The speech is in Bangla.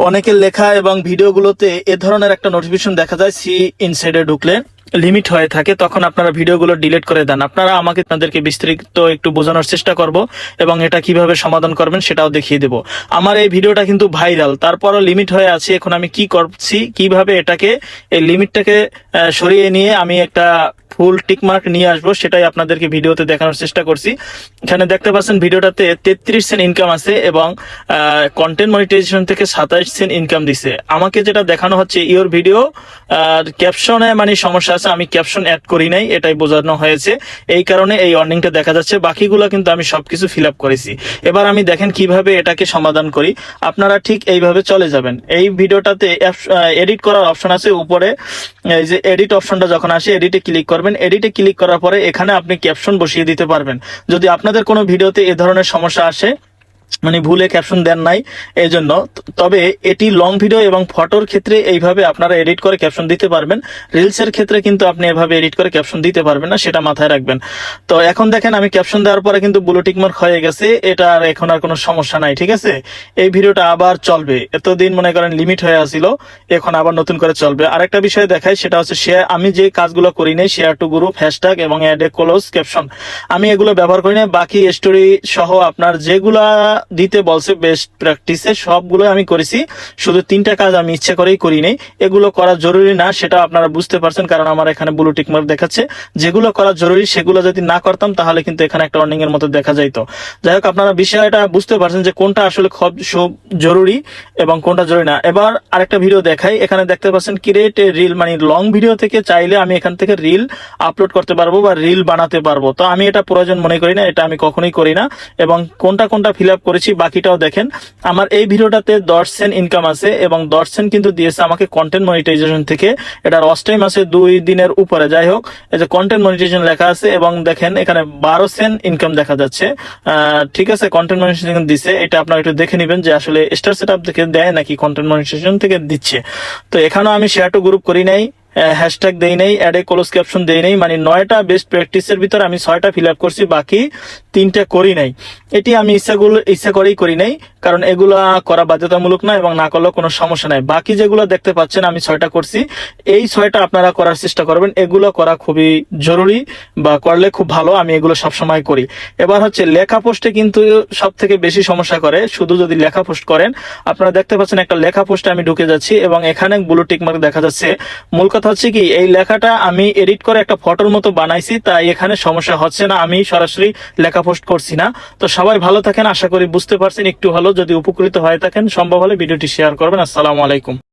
অনেকের লেখা এবং ভিডিওগুলোতে এ ধরনের একটা নোটিফিকেশন দেখা যায়, সি ইনসাইডে ঢুকলে লিমিট হয়ে থাকে, তখন আপনারা ভিডিওগুলো ডিলিট করে দেন। আপনাদেরকে বিস্তারিত একটু বোঝানোর চেষ্টা করব এবং এটা কিভাবে সমাধান করবেন সেটাও দেখিয়ে দেব। আমার এই ভিডিওটা কিন্তু ভাইরাল, তারপরও লিমিট হয়ে আছে। এখন আমি কি করছি, কিভাবে এটাকে এই লিমিটটাকে সরিয়ে নিয়ে আমি একটা ফুল টিকমার্ক নিয়ে আসবো, সেটাই আপনাদেরকে ভিডিওতে দেখানোর চেষ্টা করছি। এখানে দেখতে পাচ্ছেন ভিডিওটাতে 33 সেন্ট ইনকাম আছে এবং কন্টেন্ট মনিটাইজেশন থেকে 27 সেন্ট ইনকাম দিছে। আমাকে যেটা দেখানো হচ্ছে ইওর ভিডিও ক্যাপশনে মানে সমস্যা আছে, আমি ক্যাপশন অ্যাড করি নাই, এটাই বোঝানো হয়েছে। এই কারণে এই অর্নিংটা দেখা যাচ্ছে, বাকিগুলো কিন্তু আমি সবকিছু ফিল আপ করেছি। এবার আমি দেখেন কিভাবে এটাকে সমাধান করি। আপনারা ঠিক এইভাবে চলে যাবেন। এই ভিডিওটাতে এডিট করার অপশন আছে উপরে, এই যে এডিট অপশনটা যখন আসে এডিটে ক্লিক করবেন। এডিটে ক্লিক করার পরে এখানে আপনি ক্যাপশন বসিয়ে দিতে পারবেন। যদি আপনাদের কোনো ভিডিওতে এ ধরনের সমস্যা আসে, মানে ভুলে ক্যাপশন দেন নাই এই জন্য, তবে এটি লং ভিডিও এবং ফটোর ক্ষেত্রে এইভাবে আপনারা এডিট করে ক্যাপশন দিতে পারবেন। রিলসের ক্ষেত্রে কিন্তু আপনি এভাবে এডিট করে ক্যাপশন দিতে পারবেন না, সেটা মাথায় রাখবেন। তো এখন দেখেন আমি ক্যাপশন দেওয়ার পরে কিন্তু ব্লু টিক মার্ক হয়ে গেছে, এটা আর এখন আর কোনো সমস্যা নাই। ঠিক আছে, এই ভিডিওটা আবার চলবে। এতদিন মনে করেন লিমিট হয়ে আসছিল, এখন আবার নতুন করে চলবে। আরেকটা বিষয় দেখাই, সেটা হচ্ছে শেয়ার। আমি যে কাজগুলো করি নাই, শেয়ার টু গ্রুপ, হ্যাশট্যাগ এবং অ্যাড এ ক্লোজ ক্যাপশন, আমি এগুলো ব্যবহার করি না। বাকি স্টোরি সহ আপনার যেগুলা দিতে বলছে বেস্ট প্র্যাকটিসে সবগুলো আমি করেছি। শুধু 3টা কাজ আমি ইচ্ছে করেই করি নাই। এগুলো করা জরুরি না, সেটা আপনারা বুঝতে পারছেন, কারণ আমার এখানে ব্লু টিক মার্ক দেখাচ্ছে। যেগুলো করা জরুরি সেগুলো যদি না করতাম তাহলে কিন্তু এখানে একটা অর্নিং এর মতো দেখা যাইতো। যাই হোক, আপনারা বিষয়টা বুঝতে পারছেন যে কোনটা আসলে খুব জরুরি এবং কোনটা জরুরি না। এবার আরেকটা ভিডিও দেখাই। এখানে দেখতে পাচ্ছেন ক্রিয়েট এ রিল, মানে লং ভিডিও থেকে চাইলে আমি এখান থেকে রিল আপলোড করতে পারবো বা রিল বানাতে পারবো। তো আমি এটা প্রয়োজন মনে করি না, এটা আমি কখনোই করি না। এবং কোনটা ফিল আপ করেছি বাকিটাও দেখেন। আমার এই ভিডিওটাতে 10 সেন্ট ইনকাম আছে এবং 10 সেন্ট কিন্তু দিয়েছে আমাকে কন্টেন্ট মনিটাইজেশন থেকে। এটার ওয়াচ টাইম আছে 2 দিনের উপরে। যাই হোক, এই যে কন্টেন্ট মনিটাইজেশন লেখা আছে এবং দেখেন এখানে 12 সেন্ট ইনকাম দেখা যাচ্ছে। ঠিক আছে, কন্টেন্ট মনিটাইজেশন দিছে, এটা আপনারা একটু দেখে নেবেন যে আসলে স্টার সেটআপ থেকে দেয় নাকি কন্টেন্ট মনিটাইজেশন থেকে দিচ্ছে। তো এখানেও আমি শেয়ার টু গ্রুপ করি নাই, হ্যাশট্যাগ দেই নাই, অ্যাড এ ক্লোজ ক্যাপশন দেই নাই। মানে 9টা বেস্ট প্র্যাকটিসের ভিতরে আমি 6টা ফিল আপ করছি, বাকি 3টা করি নাই। এটি আমি ইচ্ছা করেই করি নাই, কারণ এগুলা করা বাধ্যতামূলক না এবং না করলেও কোনো সমস্যা নাই। বাকি যেগুলো দেখতে পাচ্ছেন আমি 6টা করছি, এই 6টা আপনারা করার চেষ্টা করবেন। এগুলো করা খুবই জরুরি বা করলে খুব ভালো, আমি এগুলো সবসময় করি। এবার হচ্ছে লেখা পোস্টে কিন্তু সব থেকে বেশি সমস্যা করে। শুধু যদি লেখা পোস্ট করেন, আপনারা দেখতে পাচ্ছেন একটা লেখা পোস্টে আমি ঢুকে যাচ্ছি এবং এখানে ব্লু টিক মার্ক দেখা যাচ্ছে। মূল কথা হচ্ছে কি, এই লেখাটা আমি এডিট করে একটা ফটোর মতো বানাইছি, তাই এখানে সমস্যা হচ্ছে না, আমি সরাসরি লেখা পোস্ট করছি না। তো সবাই ভালো থাকেন, আশা করি বুঝতে পারছেন একটু হলো। যদি উপকৃত হয়ে থাকেন, সম্ভব হলে ভিডিওটি শেয়ার করবেন। আসসালামু আলাইকুম।